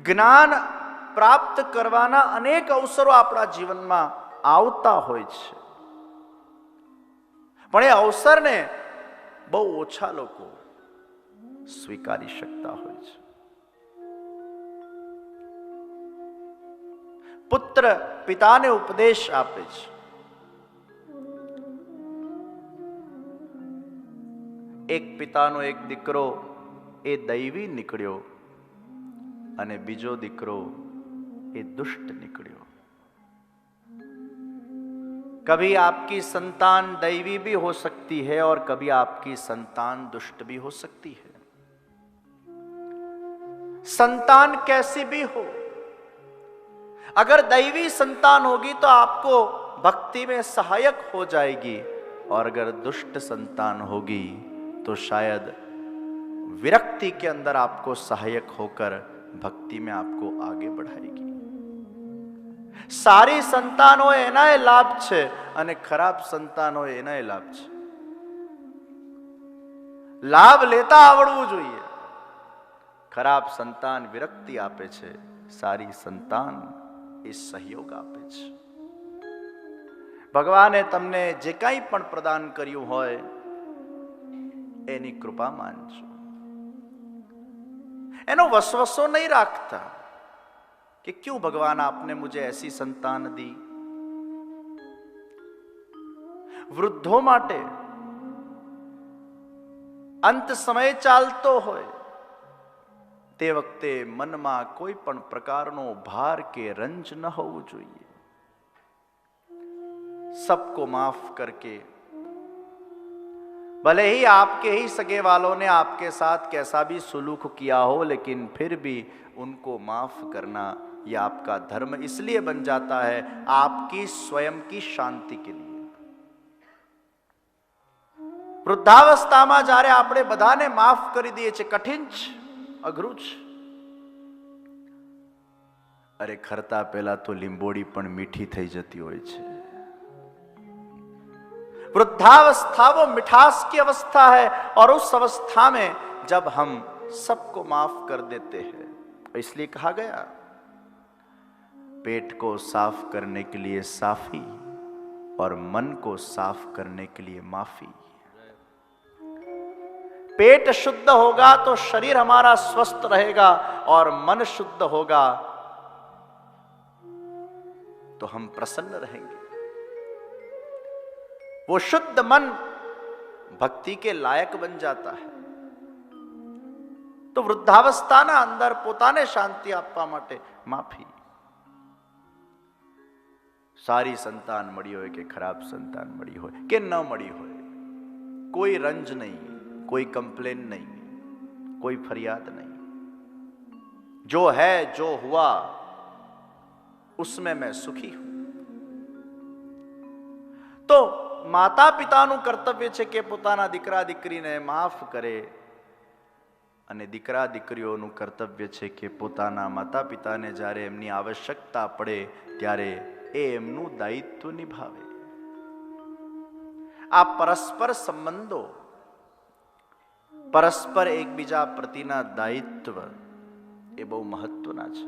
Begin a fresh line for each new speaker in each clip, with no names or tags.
જ્ઞાન પ્રાપ્ત કરવાના અનેક અવસરો આપણા જીવનમાં આવતા હોય છે, પણ એ અવસરને બહુ ઓછા લોકો સ્વીકારી શકતા હોય છે. પુત્ર પિતાને ઉપદેશ આપે છે. એક પિતાનો એક દીકરો એ દૈવી નીકળ્યો અને બીજો દીકરો એ दुष्ट निकलियो. कभी आपकी संतान दैवी भी हो सकती है और कभी आपकी संतान दुष्ट भी हो सकती है. संतान कैसी भी हो, अगर दैवी संतान होगी तो आपको भक्ति में सहायक हो जाएगी, और अगर दुष्ट संतान होगी तो शायद विरक्ति के अंदर आपको सहायक होकर भक्ति में आपको आगे बढ़ाएगी. सारी संतानो एना लाभ छे અને ખરાબ સંતાનો એના લાભ છે. લાભ લેતા આવડવું જોઈએ. ખરાબ સંતાન વિરક્તિ આપે છે, સારી સંતાન એ સહયોગ આપે છે. ભગવાને તમને જે કંઈ પણ પ્રદાન કર્યું હોય એની કૃપા માનજો. એનો વસવસો નહીં રાખતા कि क्यों भगवान आपने मुझे ऐसी संतान दी. वृद्धों માટે અંત સમય ચાલતો હોય તે વખતે મનમાં કોઈ પણ પ્રકારનો ભાર કે રંજ ન હોવું જોઈએ. सबको माफ करके, भले ही आपके ही सगे वालों ने आपके साथ कैसा भी सुलूक किया हो, लेकिन फिर भी उनको माफ करना ये आपका धर्म इसलिए बन जाता है आपकी स्वयं की शांति के लिए. વૃદ્ધાવસ્થામાં જ્યારે આપણે બધાને માફ કરી દઈએ છીએ, કઠિન છે, અઘરું છે. અરે ખરતા પહેલા તો લીંબોડી પણ મીઠી થઈ જતી હોય છે. वृद्धावस्था वो मिठास की अवस्था है, और उस अवस्था में जब हम सबको माफ कर देते हैं, इसलिए कहा गया पेट को साफ करने के लिए साफी और मन को साफ करने के लिए माफी. पेट शुद्ध होगा तो शरीर हमारा स्वस्थ रहेगा, और मन शुद्ध होगा तो हम प्रसन्न रहेंगे. वो शुद्ध मन भक्ति के लायक बन जाता है. तो વૃદ્ધાવસ્થાના અંદર પોતાને શાંતિ આપવા માટે માફી. સારી સંતાન મળી હોય કે ખરાબ સંતાન મળી હોય કે ન મળી હોય, કોઈ રંજ નહીં, कोई कंप्लेन नहीं, कोई फरियाद नहीं. जो है जो हुआ उसमें मैं सुखी हूं. तो માતા પિતાનું કર્તવ્ય છે કે પોતાના દીકરા દીકરીને માફ કરે, અને દીકરા દીકરીઓનું કર્તવ્ય છે કે પોતાના માતા પિતાને જ્યારે એમની આવશ્યકતા પડે ત્યારે એ એમનું દાયિત્વ નિભાવે. આ પરસ્પર સંબંધો, પરસ્પર એકબીજા પ્રતિના દાયિત્વ એ બહુ મહત્વના છે.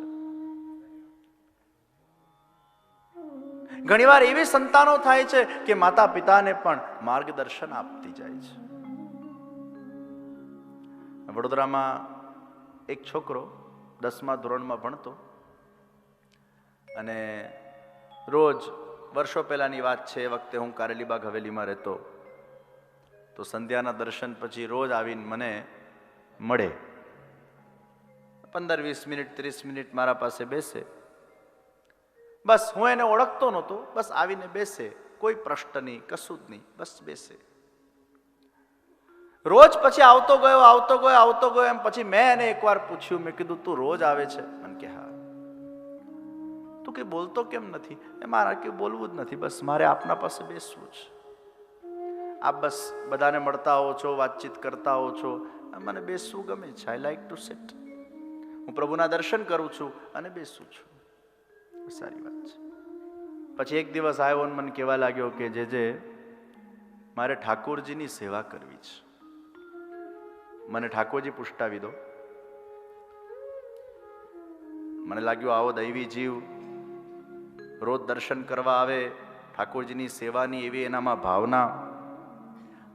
ઘણીવાર એવી સંતાનો થાય છે કે માતા પિતાને પણ માર્ગદર્શન આપતી જાય છે. વડોદરામાં એક છોકરો 10મા ધોરણમાં ભણતો, અને રોજ વર્ષો પહેલાની વાત છે, એ વખતે હું કારેલીબાગ હવેલીમાં રહેતો, તો સંધ્યાના દર્શન પછી રોજ આવીને મને મળે. 15-20 મિનિટ 30 મિનિટ મારા પાસે બેસે. બસ હું એને ઓળખતો નહોતો, બસ આવીને બેસે, કોઈ પ્રશ્ન નહીં, કશું જ નહીં, બસ બેસે. રોજ પછી આવતો ગયો એમ. પછી મેં એને એકવાર પૂછ્યું, મેં કીધું તું રોજ આવે છે? મને કે હા. તું કે બોલતો કેમ નથી? એ મારા કે બોલવું જ નથી, બસ મારે આપના પાસે બેસવું છે. આપ બસ બધાને મળતા હો છો, વાતચીત કરતા હો છો, મને બેસવું ગમે છે. I like to sit. હું પ્રભુના દર્શન કરું છું અને બેસું છું. સારી વાત છે. પછી એક દિવસ આવ્યો અને મને કહેવા લાગ્યો કે જે મારે ઠાકોરજીની સેવા કરવી છે, મને ઠાકોરજી પુષ્ટાવી દો. મને લાગ્યું આવો દૈવી જીવ રોજ દર્શન કરવા આવે, ઠાકોરજીની સેવાની એવી એનામાં ભાવના,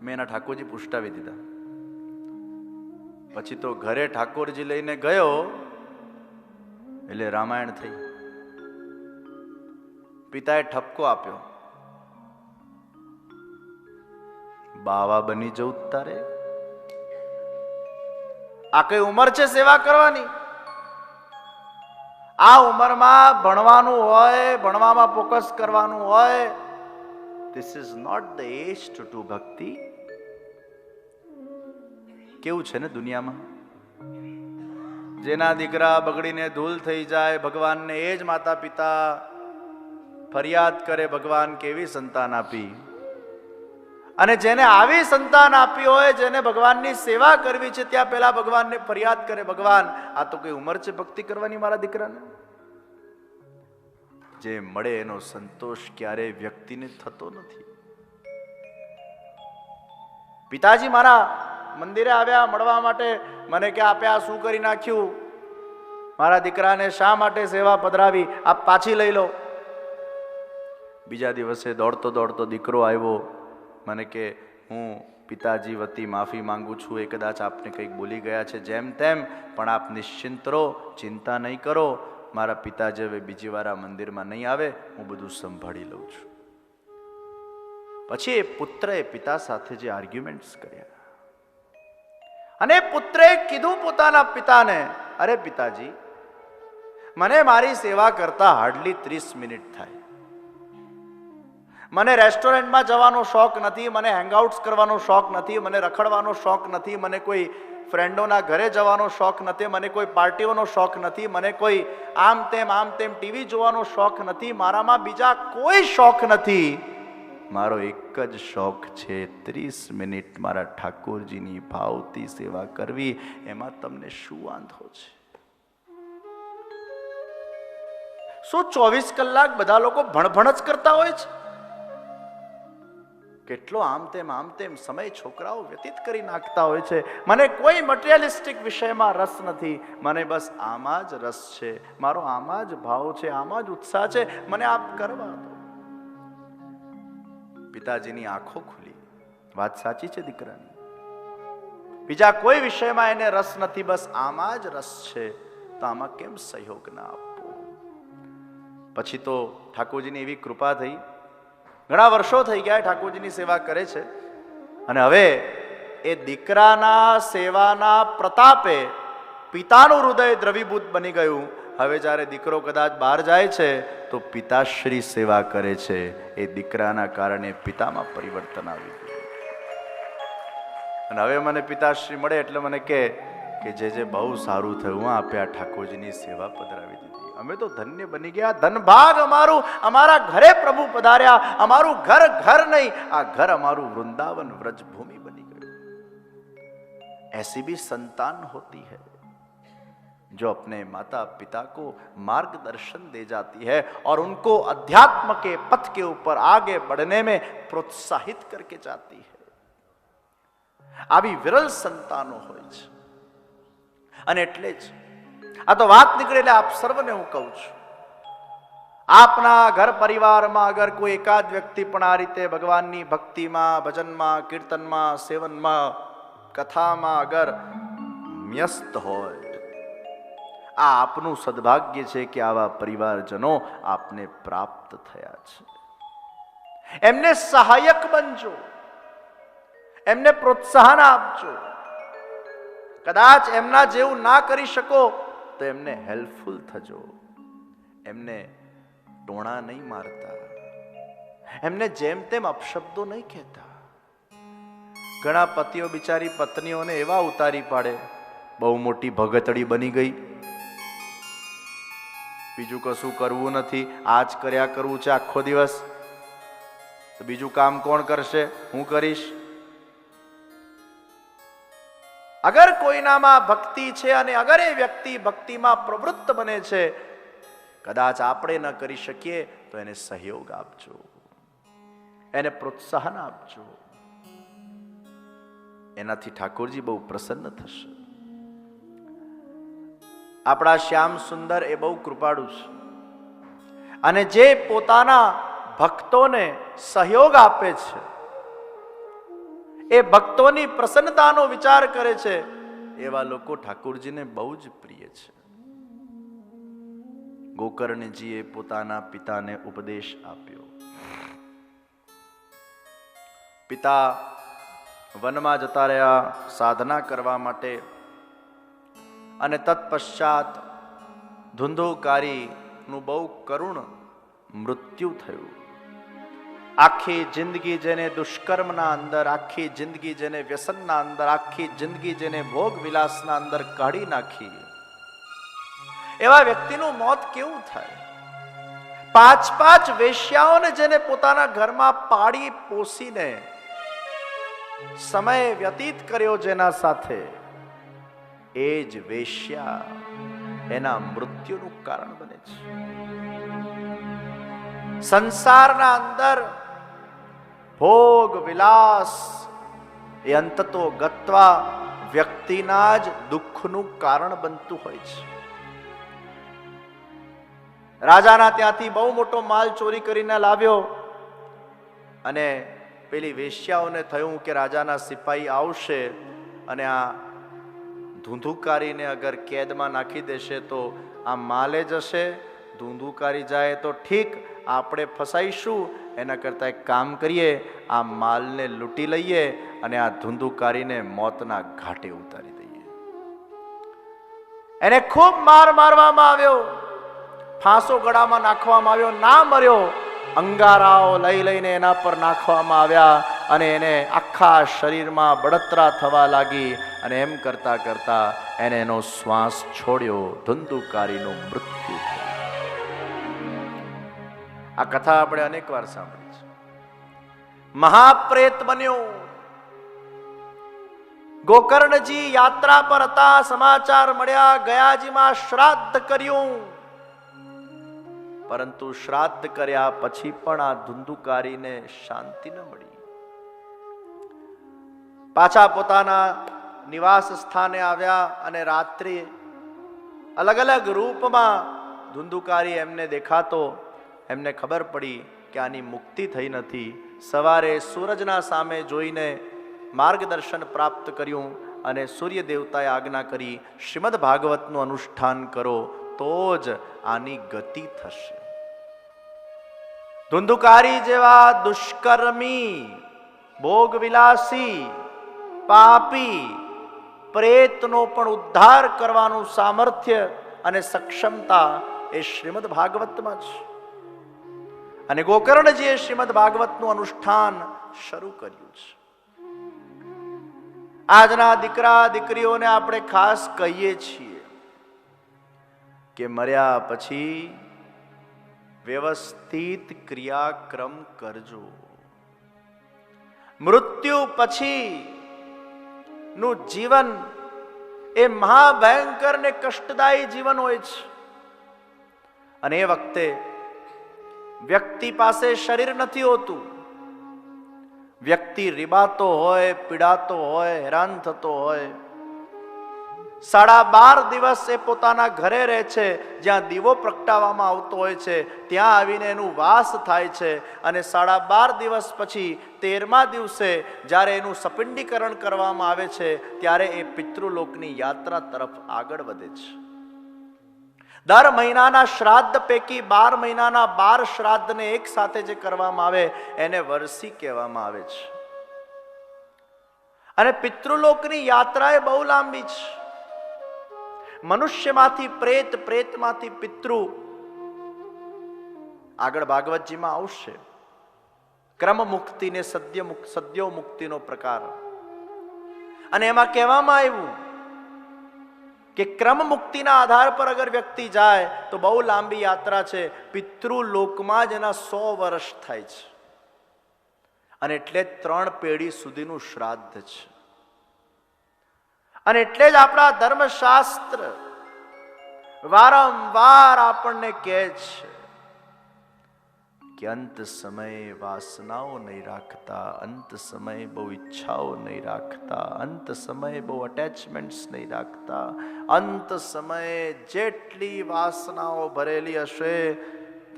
મેં એના ઠાકોરજી પુષ્ટાવી દીધા. પછી તો ઘરે ઠાકોરજી લઈને ગયો એટલે રામાયણ થઈ. પિતાએ ઠપકો આપ્યો, બાવા બની જવું તારે? આ કઈ ઉંમર છે સેવા કરવાની? આ ઉંમરમાં ભણવાનું હોય, ભણવામાં ફોકસ કરવાનું હોય. This is not the age to do bhakti. કેવું છે ને દુનિયામાં, જેના દીકરા બગડીને ધૂલ થઈ જાય, ભગવાનને એ જ માતા પિતા ફરિયાદ કરે, ભગવાન કેવી સંતાન આપી. અને જેને આવી સંતાન આપી હોય, જેને ભગવાનની સેવા કરવી છે, ત્યાં પેલા ભગવાનને ફરિયાદ કરે, ભગવાન આ તો કઈ ઉંમર છે ભક્તિ કરવાની મારા દીકરાને? જે મળે એનો સંતોષ ક્યારેય વ્યક્તિને થતો નથી. પિતાજી મારા મંદિરે આવ્યા મળવા માટે, મને કે આપે આ શું કરી નાખ્યું, મારા દીકરાને શા માટે સેવા પધરાવી, આપ પાછી લઈ લો. બીજા દિવસે દોડતો દોડતો દીકરો આવ્યો, મને કે હું પિતાજી વતી માફી માંગુ છું, એ કદાચ આપને કંઈક બોલી ગયા છે જેમ તેમ, પણ આપ નિશ્ચિંત રહો, ચિંતા નહીં કરો, મારા પિતાજી હવે બીજી વાર આ મંદિરમાં નહીં આવે, હું બધું સંભાળી લઉં છું. પછી એ પુત્રએ પિતા સાથે જે આર્ગ્યુમેન્ટ્સ કર્યા, અને પુત્રએ કીધું પોતાના પિતાને, અરે પિતાજી, મને મારી સેવા કરતા હાર્ડલી 30 મિનિટ થાય. મને રેસ્ટોરન્ટમાં જવાનો શોખ નથી, મને હેંગઆઉટ્સ કરવાનો શોખ નથી, મને રખડવાનો શોખ નથી, મને કોઈ ફ્રેન્ડોના ઘરે જવાનો શોખ નથી, મને કોઈ પાર્ટીઓનો શોખ નથી, મને કોઈ આમ તેમ ટીવી જોવાનો શોખ નથી, મારામાં બીજા કોઈ શોખ નથી. મારો એક જ શોખ છે, 30 મિનિટ મારા ઠાકોરજીની ભાવથી સેવા કરવી. એમાં તમને શું વાંધો છે? શું 24 કલાક બધા લોકો ભણભણ જ કરતા હોય છે? કેટલો આમ તેમ સમય છોકરાઓ વ્યતીત કરી નાખતા હોય છે. મને કોઈ મટીરિયલિસ્ટિક વિષયમાં રસ નથી, મને બસ આમાં જ રસ છે, મારો આમાં જ ભાવ છે, આમાં જ ઉત્સાહ છે, મને આપ કરવા દો. પિતાજીની આંખો ખુલી, વાત સાચી છે દીકરાની, બીજા કોઈ વિષયમાં એને રસ નથી, બસ આમાં જ રસ છે, તો આમાં કેમ સહયોગ ના આપવો? પછી તો ઠાકોરજીની એવી કૃપા થઈ, ઘણા વર્ષો થઈ ગયા ઠાકોરજીની સેવા કરે છે, અને હવે એ દીકરાના સેવાના પ્રતાપે પિતાનું હૃદય દ્રવીભૂત બની ગયું. હવે જ્યારે દીકરો કદાચ બહાર જાય છે તો પિતાશ્રી સેવા કરે છે. એ દીકરાના કારણે પિતામાં પરિવર્તન આવી ગયું. અને હવે મને પિતાશ્રી મળે એટલે મને કે જે બહુ સારું થયું, આપે આ ઠાકોરજીની સેવા પધરાવી દીધી, અમે તો ધન્ય બની ગયા, ધનભાગ અમારું, અમારા ઘરે પ્રભુ પધાર્યા, અમારું ઘર ઘર નહીં, આ ઘર અમારું વૃંદાવન વ્રજભૂમિ બની ગયું. ऐसी भी संतान होती है जो अपने माता पिता को मार्गदर्शन दे जाती है और उनको अध्यात्म के पथ के ऊपर आगे बढ़ने में प्रोत्साहित करके जाती है. આવી વિરલ સંતાનો હોય છે. અને એટલે જ આ તો વાત નીકળે એટલે આપ સર્વને હું કહું છું, આપના ઘર પરિવારમાં અગર કોઈ એકાદ વ્યક્તિ પણ આ રીતે ભગવાનની ભક્તિમાં, ભજનમાં, કીર્તનમાં, સેવનમાં, કથામાં અગર વ્યસ્ત હોય, આ આપનું સદભાગ્ય છે કે આવા પરિવારજનો આપને પ્રાપ્ત થયા છે. એમને સહાયક બનજો, એમને પ્રોત્સાહન આપજો. કદાચ એમના જેવું ના કરી શકો તો એમને હેલ્પફુલ થજો. એમને ટોણા નહીં મારતા, એમને જેમ તેમ અપશબ્દો નહીં કહેતા. ઘણા પતિઓ બિચારી પત્નીઓને એવા ઉતારી પાડે, બહુ મોટી ભગતડી બની ગઈ, બીજું કશું કરવું નથી, આ જ કર્યા કરવું છે આખો દિવસ, તો બીજું કામ કોણ કરશે? હું કરીશ. અગર કોઈનામાં ભક્તિ છે અને અગર એ વ્યક્તિ ભક્તિમાં પ્રવૃત્ત બને છે, કદાચ આપણે ન કરી શકીએ તો એને સહયોગ આપજો, એને પ્રોત્સાહન આપજો. એનાથી ઠાકોરજી બહુ પ્રસન્ન થશે. આપણા શ્યામ સુંદર એ બહુ કૃપાળુ છે, અને જે પોતાના ભક્તોને સહયોગ આપે છે, એ ભક્તોની પ્રસન્નતાનો વિચાર કરે છે, એવા લોકો ઠાકોરજીને બહુ જ પ્રિય છે. ગોકર્ણજીએ પોતાના પિતાને ઉપદેશ આપ્યો. પિતા વનમાં જતા રહ્યા સાધના કરવા માટે, અને તત્પશ્ચાત ધુંધુકારીનું બહુ કરુણ મૃત્યુ થયું. આખી જિંદગી જેને દુષ્કર્મના અંદર, આખી જિંદગી જેને વ્યસનના અંદર, આખી જિંદગી જેને ભોગ વિલાસના અંદર કાઢી નાખી, એવા વ્યક્તિનું મોત કેવું થાય? 5 વેશ્યાઓને જેને પોતાના ઘરમાં પાળી પોસીને સમય વ્યતીત કર્યો જેના સાથે, એ જ વેશ્યા એના મૃત્યુનું કારણ બને છે. સંસારના અંદર ભોગ વિલાસ એ અંતતો ગત્વા વ્યક્તિના જ દુઃખનું કારણ બનતું હોય છે. રાજાના ત્યાંથી બહુ મોટો માલ ચોરી કરીને લાવ્યો, અને પેલી વેશ્યાઓને થયું કે રાજાના સિપાહી આવશે અને આ ધૂંધુકારીને અગર કેદમાં નાખી દેશે તો આ માલે જશે, ધૂંધુકારી જાય તો ઠીક, આપણે ફસાઈશું. એના કરતાં એક કામ કરીએ, આ માલને લૂંટી લઈએ અને આ ધૂંધુકારીને મોતના ઘાટે ઉતારી દઈએ. એને ખૂબ માર મારવામાં આવ્યો, ફાંસો ગળામાં નાખવામાં આવ્યો, ના મર્યો. અંગારાઓ લઈ લઈને એના પર નાખવામાં આવ્યા, અને એને આખા શરીરમાં બળતરા થવા લાગી, અને એમ કરતા કરતા એને એનો શ્વાસ છોડ્યો, ધુંધુકારીનું મૃત્યુ થયું. આ કથા આપણે અનેક વાર સાંભળી છે. મહાપ્રેત બન્યો. ગોકર્ણજી યાત્રા પર હતા, સમાચાર મળ્યા, ગયાજીમાં શ્રાદ્ધ કર્યું, પરંતુ શ્રાદ્ધ કર્યા પછી પણ આ ધુંધુકારીને શાંતિ ન મળી. પાછા પોતાના નિવાસ સ્થાને આવ્યા, અને રાત્રે અલગ અલગ રૂપમાં ધુંધુકારી એમને દેખાતો. એમને ખબર પડી કે આની મુક્તિ થઈ નથી. સવારે સૂરજના સામે જોઈને માર્ગદર્શન પ્રાપ્ત કર્યું, અને સૂર્ય દેવતાએ આજ્ઞા કરી, શ્રીમદ ભાગવતનું અનુષ્ઠાન કરો તો જ આની ગતિ થશે. ધુંધુકારી જેવા દુષ્કર્મી, ભોગવિલાસી, પાપી પ્રેતનો પણ ઉદ્ધાર કરવાનું સામર્થ્ય અને સક્ષમતા એ શ્રીમદ ભાગવતમાં છે. અને ગોકર્ણજીએ શ્રીમદ ભાગવતનું અનુષ્ઠાન શરૂ કર્યું છે. આજના દીકરા દીકરીઓને આપણે ખાસ કહીએ છીએ કે મર્યા પછી વ્યવસ્થિત ક્રિયાક્રમ કરજો. મૃત્યુ પછી નું જીવન એ મહાભયંકર ને કષ્ટદાયી જીવન હોય છે. અને એ વખતે વ્યક્તિ પાસે શરીર નથી હોતું. વ્યક્તિ રીબાતો હોય, પીડાતો હોય, હેરાન થતો હોય. 12.5 દિવસ એ પોતાના ઘરે રહે છે, જ્યાં દીવો પ્રગટાવવામાં આવતો હોય છે, ત્યાં આવીને એનું વાસ થાય છે. અને 12.5 દિવસ પછી 13મા દિવસે જ્યારે એનું સપિંડીકરણ કરવામાં આવે છે, ત્યારે એ પિતૃલોકની યાત્રા તરફ આગળ વધે છે. દર મહિનાના શ્રાદ્ધ પૈકી 12 મહિનાના 12 શ્રાદ્ધને એક સાથે જે કરવામાં આવે એને વર્ષી કહેવામાં આવે છે. અને પિતૃલોકની યાત્રા એ બહુ લાંબી છે. મનુષ્યમાંથી પ્રેત, પ્રેતમાંથી પિતૃ, આગળ ભાગવતજીમાં આવશે. ક્રમ મુક્તિ ને સદ્યો મુક્તિનો પ્રકાર. અને એમાં કહેવામાં આવ્યું કે ક્રમ મુક્તિના આધાર પર અગર વ્યક્તિ જાય તો બહુ લાંબી યાત્રા છે. પિતૃલોકમાં જ એના 100 વર્ષ થાય છે. અને એટલે 3 પેઢી સુધીનું શ્રાદ્ધ છે. અને એટલે જ આપણા ધર્મશાસ્ત્ર વારંવાર આપણને કહે છે કે અંત સમયે વાસનાઓ નહીં રાખતા, અંત સમયે બહુ ઈચ્છાઓ નહીં રાખતા, અંત સમયે બહુ અટેચમેન્ટ્સ નહીં રાખતા. અંત સમયે જેટલી વાસનાઓ ભરેલી હશે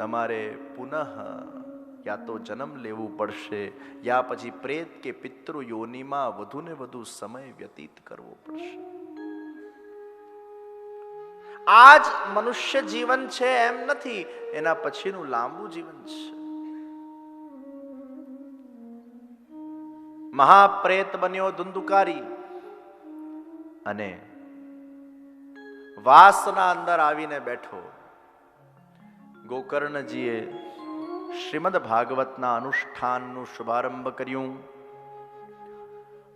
તમારે પુનઃ યા તો જન્મ લેવું પડશે યા પછી પ્રેત કે પિતૃ યોનિમાં વધુ ને વધુ સમય વ્યતીત કરવો પડશે. આજ મનુષ્ય જીવન છે એમ નથી, એના પછીનું લાંબુ જીવન છે. મહાપ્રેત બન્યો ધુંધુકારી અને વાસના અંદર આવીને બેઠો. ગોકર્ણજીએ શ્રીમદ ભાગવતના અનુષ્ઠાનનું શુભારંભ કર્યું.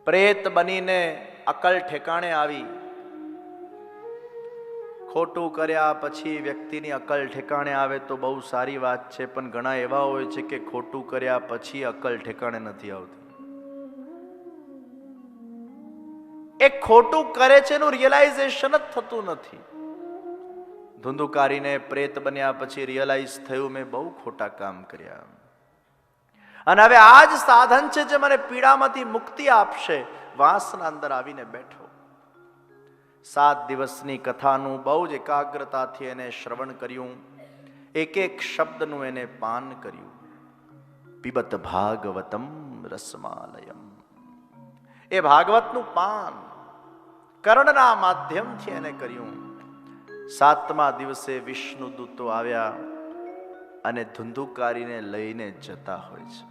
પ્રેત બનીને અકલ ઠેકાણે આવી. ખોટું કર્યા પછી વ્યક્તિની અકલ ઠેકાણે આવે તો બહુ સારી વાત છે, પણ ઘણા એવા હોય છે કે ખોટું કર્યા પછી અકલ ઠેકાણે નથી આવતી. એ ખોટું કરે છે એનું રિયલાઇઝેશન જ થતું નથી. ધુંધુકારીને પ્રેત બન્યા પછી રિયલાઇઝ થયું મેં બહુ ખોટા કામ કર્યા અને હવે આ જ સાધન છે જે મને પીડામાંથી મુક્તિ આપશે. વાસના અંદર આવીને બેઠો. 7 દિવસની કથાનું બહુ જ એકાગ્રતાથી એને શ્રવણ કર્યું. એક એક શબ્દનું એને પાન કર્યું. પિબત ભાગવતમ રસમાલયમ. એ ભાગવતનું પાન કર્ણના માધ્યમથી એને કર્યું. 7મા દિવસે વિષ્ણુ દૂતો આવ્યા અને ધુંધુકારીને લઈને જતા હોય છે.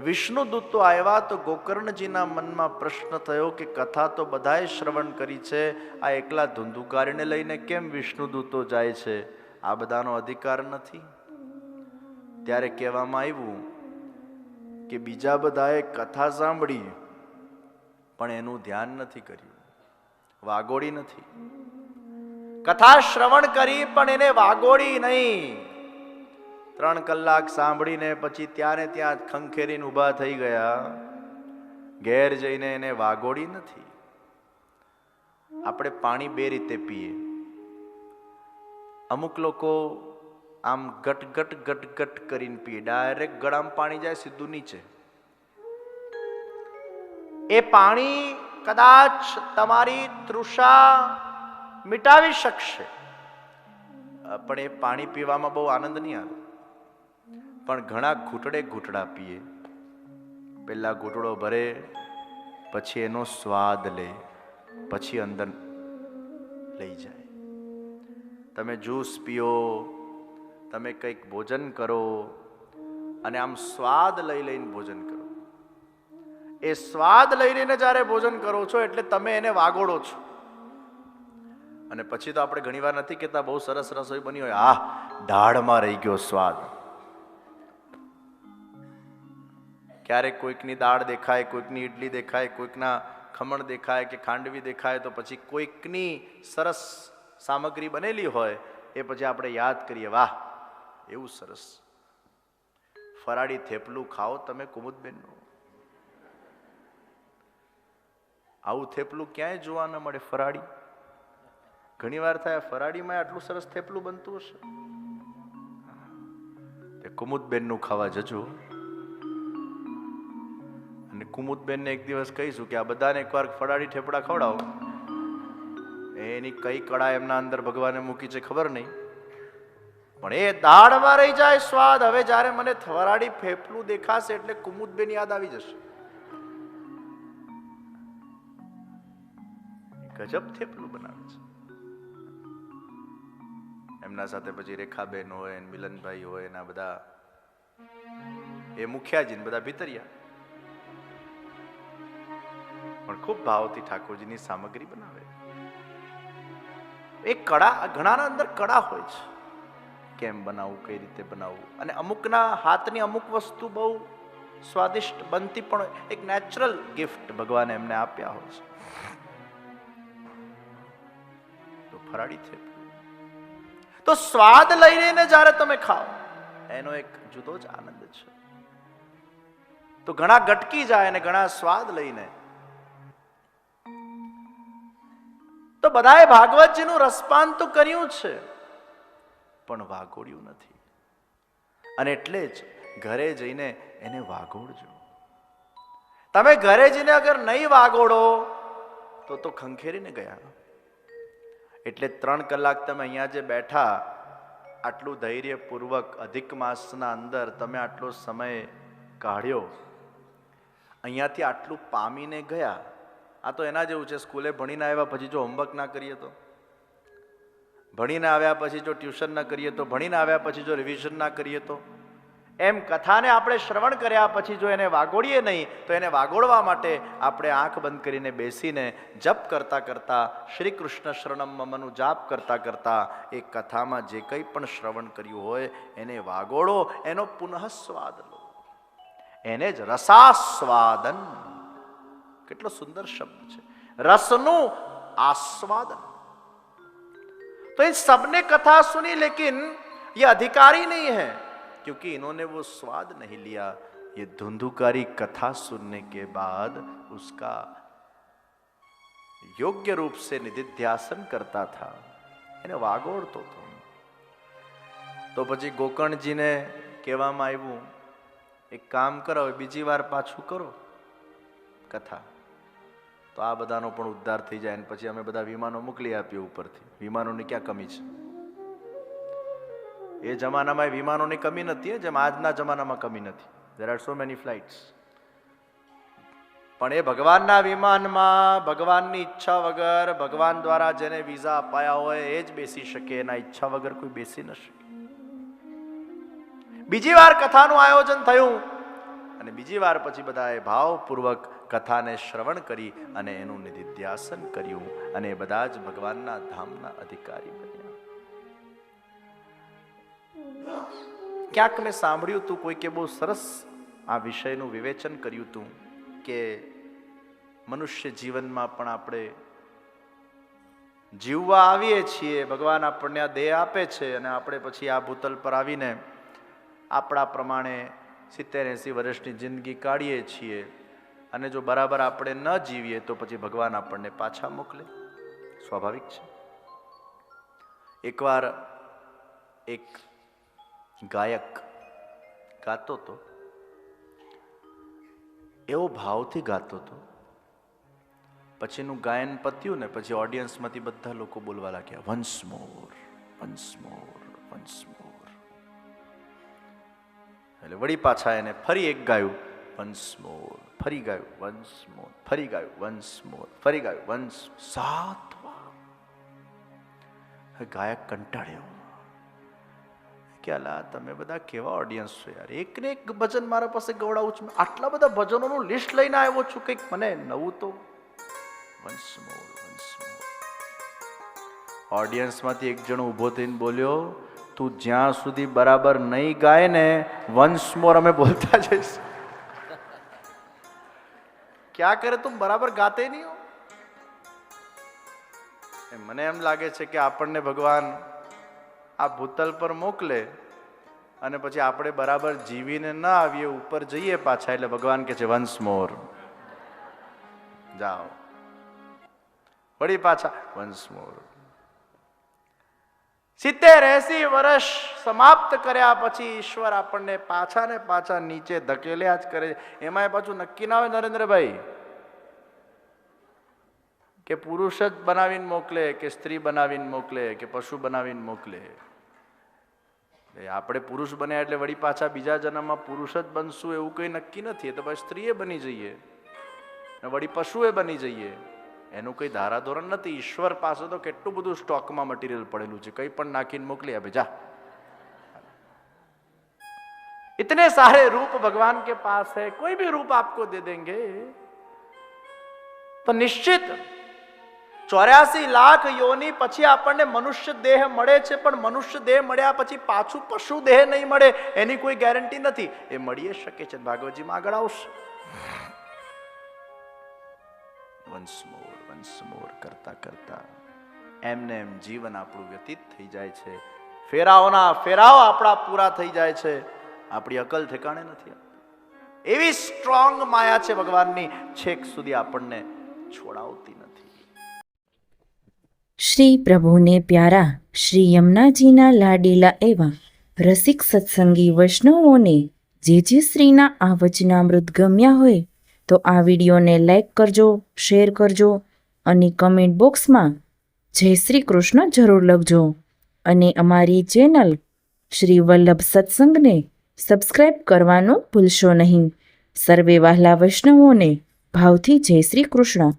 વિષ્ણુ દૂતો આવ્યા તો ગોકર્ણજીના મનમાં પ્રશ્ન થયો કે કથા તો બધાએ શ્રવણ કરી છે, આ એકલા ધુંધુકારીને લઈને કેમ વિષ્ણુ દૂતો જાય છે? આ બધાનો અધિકાર નથી. ત્યારે કહેવામાં આવ્યું કે બીજા બધાએ કથા સાંભળી પણ એનું ધ્યાન નથી કર્યું, વાગોડી નથી. કથા શ્રવણ કરી પણ એને વાગોડી નહીં. 3 કલાક સાંભળીને પછી ત્યાં ત્યાં ખંખેરીને ઊભા થઈ ગયા. ઘેર જઈને એને વાગોડી નથી. આપણે પાણી 2 રીતે પીએ. અમુક લોકો આમ ગટ ગટ ગટ ગટ કરીને પીએ. ડાયરેક્ટ ગળામાં પાણી જાય સીધું નીચે. એ પાણી કદાચ તમારી તૃષા મિટાવી શકશે, પણ એ પાણી પીવામાં બહુ આનંદ નહીં આવે. પણ ઘણા ઘૂંટડે ઘૂંટડા પીએ. પહેલા ઘૂંટડો ભરે, પછી એનો સ્વાદ લે, પછી અંદર લઈ જાય. તમે જ્યુસ પીઓ, તમે કંઈક ભોજન કરો અને આમ સ્વાદ લઈ લઈને ભોજન કરો. એ સ્વાદ લઈ લઈને જ્યારે ભોજન કરો છો એટલે તમે એને વાગોડો છો. અને પછી તો આપણે ઘણીવાર નથી કહેતા બહુ સરસ રસોઈ બની હોય, આ દાળમાં રહી ગયો સ્વાદ. ક્યારેક કોઈકની દાળ દેખાય, કોઈકની ઇડલી દેખાય, કોઈકના ખમણ દેખાય કે ખાંડવી દેખાય તો પછી કોઈકની સરસ સામગ્રી બનેલી હોય એ પછી આપણે યાદ કરીએ, વાહ એવું સરસ. ફરાળી થેપલું ખાઓ તમે કુમુદબેનનું. આવું થેપલું ક્યાંય જોવા ન મળે. ફરાળી ઘણી વાર થાય ફરાળીમાં આટલું સરસ થેપલું બનતું હશે. કુમુદબેનનું ખાવા જજો. અને કુમુદબેનને એક દિવસ કહીશું કે આ બધાને એકવાર ફરાળી થેપડા ખવડાવો. એની કઈ કળા એમના અંદર ભગવાને મૂકી છે ખબર નહીં, પણ એ દાળમાં રહી જાય સ્વાદ. હવે જ્યારે મને ફરાળી થેપલું દેખાશે એટલે કુમુદબેન યાદ આવી જશે. ગજબ થેપલું બનાવે છે. એમના સાથે પછી રેખાબેન હોય, મિલનભાઈ હોય, એના બધા એ મુખિયાજી બધા ભીતરિયા પણ ખૂબ ભાવથી ઠાકોરજીની સામગ્રી બનાવે. એક કળા, ઘણાના અંદર કળા હોય છે, કેમ બનાવવું, કઈ રીતે બનાવવું. અને અમુકના હાથની અમુક વસ્તુ બહુ સ્વાદિષ્ટ બનતી પણ એક નેચરલ ગિફ્ટ ભગવાને એમને આપ્યા હોય છે. તો ફરાળી થેપલું તો સ્વાદ લઈને જ્યારે તમે ખાઓ એનો એક જુદો જ આનંદ છે. તો ઘણા ગટકી જાય અને ઘણા સ્વાદ લઈને. તો બધાએ ભાગવતજીનું રસપાન તો કર્યું છે પણ વાગોડ્યું નથી. અને એટલે જ ઘરે જઈને એને વાગોડજો. તમે ઘરે જઈને અગર નહીં વાગોડો તો ખંખેરીને ગયા. એટલે 3 કલાક તમે અહીંયા જે બેઠા, આટલું ધૈર્યપૂર્વક અધિક માસના અંદર તમે આટલો સમય કાઢ્યો, અહીંયાથી આટલું પામીને ગયા. આ તો એના જેવું છે, સ્કૂલે ભણીને આવ્યા પછી જો હોમવર્ક ના કરીએ તો, ભણીને આવ્યા પછી જો ટ્યુશન ના કરીએ તો, ભણીને આવ્યા પછી જો રિવિઝન ના કરીએ તો, એમ કથાને આપણે શ્રવણ કર્યા પછી જો એને વાગોડીએ નહીં તો એને વાગોડવા માટે આપણે આંખ બંધ કરીને બેસીને જપ કરતા કરતા, શ્રી કૃષ્ણ શરણમ મમનું જાપ કરતા કરતા એ કથામાં જે કંઈ પણ શ્રવણ કર્યું હોય એને વાગોડો, એનો પુનઃ સ્વાદ લો. એને જ રસાસ્વાદન, કેટલો સુંદર શબ્દ છે, રસનું આસ્વાદન. तो इन सबने कथा सुनी लेकिन ये अधिकारी नहीं है, क्योंकि इन्होंने वो स्वाद नहीं लिया. ये धुंधुकारी कथा सुनने के बाद उसका योग्य रूप से निधिध्यासन करता था, એને વાગોડતો હતો. તો પછી ગોકર્ણજીને કહેવામાં આવ્યું, એક કામ કરો, બીજી વાર પાછું કરો કથા, તો આ બધાનો પણ ઉદ્ધાર થઈ જાય. અને પછી અમે બધા વિમાનો મોકલી આપીએ ઉપરથી. વિમાનોની ક્યાં કમી છે? એ જમાનામાં વિમાનોની કમી નથી, જેમ આજના જમાનામાં કમી નથી. There are so many flights. પણ એ ભગવાનના વિમાનમાં ભગવાનની ઈચ્છા વગર, ભગવાન દ્વારા જેને વિઝા અપાયા હોય એ જ બેસી શકે, એના ઈચ્છા વગર કોઈ બેસી ન શકે. બીજી વાર કથાનું આયોજન થયું અને બીજી વાર પછી બધાએ ભાવપૂર્વક કથાને શ્રવણ કરી અને એનું નિધિધ્યાસન કર્યું અને બધા જ ભગવાનના ધામના અધિકારી બન્યા. ક્યાંક મેં સાંભળ્યું હતું, કોઈકે બહુ સરસ આ વિષયનું વિવેચન કર્યું હતું કે મનુષ્ય જીવનમાં પણ આપણે જીવવા આવીએ છીએ, ભગવાન આપણને આ દેહ આપે છે અને આપણે પછી આ ભૂતલ પર આવીને આપણા પ્રમાણે 70-80 વર્ષની જિંદગી કાઢીએ છીએ અને જો બરાબર આપણે ન જીવીએ તો પછી ભગવાન આપણને પાછા મોકલે. સ્વાભાવિક છે. એકવાર એક ગાયક ગાતો હતો, એવો ભાવથી ગાતો હતો. પછીનું ગાયન પત્યું ને પછી ઓડિયન્સમાંથી બધા લોકો બોલવા લાગ્યા, વન્સ મોર, વન્સ મોર, વન્સ મોર. એટલે વળી પાછા એને ફરી એક ગાયું, વન્સ મોર, ફરી ગાયું, વન્સ મોર, ફરી ગાયું, વન્સ મોર, ફરી ગાયું, વન્સ. 7 વાર. ગાયક કંટાળ્યો કે અલા તમે બધા કેવા ઓડિયન્સ છો યાર, એક ને એક ભજન મારા પાસે ગવડાવું છું, આટલા બધા ભજનોનું લિસ્ટ લઈને આવ્યો છું, કંઈક મને નવું તો. વન્સ મોર, વન્સ મોર. ઓડિયન્સમાંથી એક જણો ઊભો થઈને બોલ્યો, તું જ્યાં સુધી બરાબર નહીં ગાય ને વન્સ મોર અમે બોલતા જઈશું. ક્યાં કરે તું બરાબર ગાતે નહીં હો. મને એમ લાગે છે કે આપણને ભગવાન આ ભૂતલ પર મોકલે અને પછી આપણે બરાબર જીવીને ના આવીએ, ઉપર જઈએ પાછા, એટલે ભગવાન કહે છે વન્સ મોર, જાઓ. વળી પાછા વન્સ મોર. 70-80 વર્ષ સમાપ્ત કર્યા પછી ઈશ્વર આપણને પાછા ને પાછા નીચે ધકેલ્યા જ કરે. એમાં પાછું નક્કી ના હોય નરેન્દ્રભાઈ કે પુરુષ જ બનાવીને મોકલે કે સ્ત્રી બનાવીને મોકલે કે પશુ બનાવીને મોકલે. આપણે પુરુષ બન્યા એટલે વળી પાછા બીજા જન્મમાં પુરુષ જ બનશું એવું કંઈ નક્કી નથી. એ તો પછી સ્ત્રીએ બની જઈએ, વળી પશુએ બની જઈએ, એનું કંઈ ધારાધોરણ નથી. ઈશ્વર પાસે તો કેટલું બધું સ્ટોકમાં મટીરિયલ પડેલું છે, કંઈ પણ નાખીને મોકલી આપે, જા. इतने सारे रूप भगवान के पास है, कोई भी रूप आपको दे देंगे तो निश्चित 84 લાખ યોની પછી આપણને મનુષ્ય દેહ મળે છે, પણ મનુષ્ય દેહ મળ્યા પછી પાછું પશુ દેહ નહીં મળે એની કોઈ ગેરંટી નથી. એ મળી શકે છે, ભાગવતજીમાં આગળ આવશે. વન્સ મોર કરતા કરતા એમને એમ જીવન આપણું વ્યતીત થઈ જાય છે. ફેરાઓના ફેરાઓ આપણા પૂરા થઈ જાય છે, આપણી અકલ ઠેકાણે નથી. એવી સ્ટ્રોંગ માયા છે ભગવાનની, છેક સુધી આપણને છોડાવતી નથી.
શ્રી પ્રભુને પ્યારા શ્રી યમુનાજીના લાડીલા એવા રસિક સત્સંગી વૈષ્ણવોને જે શ્રીના આ વચનામૃત ગમ્યા હોય તો આ વિડીયોને લાઈક કરજો, શેર કરજો અને કમેન્ટ બોક્સમાં જય શ્રી કૃષ્ણ જરૂર લખજો. અને અમારી ચેનલ શ્રી વલ્લભ સત્સંગને સબસ્ક્રાઈબ કરવાનું ભૂલશો નહીં. સર્વે વહાલા વૈષ્ણવોને ભાવથી જય શ્રી કૃષ્ણ.